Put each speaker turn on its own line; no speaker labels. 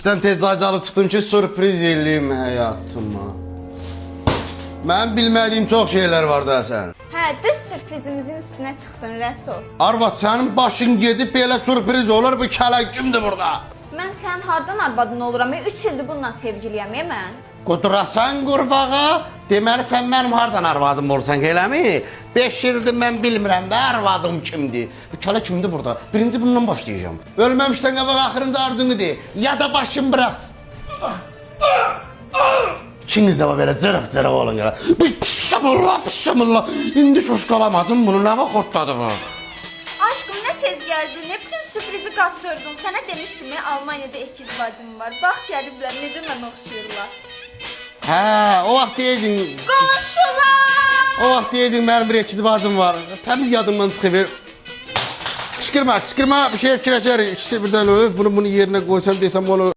İşdən tez cacalı çıxdım ki, sürpriz eləyim həyatıma. Mənim bilmədiyim çox şeylər var da sən.
Hə, düz sürprizimizin üstünə çıxdın Rəsul.
Arvad, sənin başın gedib belə sürpriz olur, bu kələk kimdir burada?
Mən sənin hardan arvadın oluram? 3 ildir bununla sevgiliyəm mən.
Qudrasan qurbağa, deməli sən mənim hardan arvadım olsan, eləmi? 5 ildir mən bilmirəm də arvadım kimdir. Bu kələ kimdir burada? Birinci bundan başlayacağım. Ölməmişdən qabaq axırıncı arzunu de, ya da başını bırax. İkiniz də belə cırıq-cırıq olun gələ. Bismillah. İndi şoşkalamadım bunu, nə vaxt otladı bu?
Aşkım nə tez gəldin, nə bütün sürprizi qaçırdın. Sənə demişdim ya, Almaniyada ikiz bacım var. Bax gəliblər, necə mən oxşayırlar.
Hə, o vaxt deydin...
Qonşular!
O vaxt deydin mənim bir ikiz bacım var. Təmiz yadımdan çıxıb. Qışqırma, bir şey fikirləşərik. İkisi birdən ölüb, bunu yerinə qoysam desəm onu...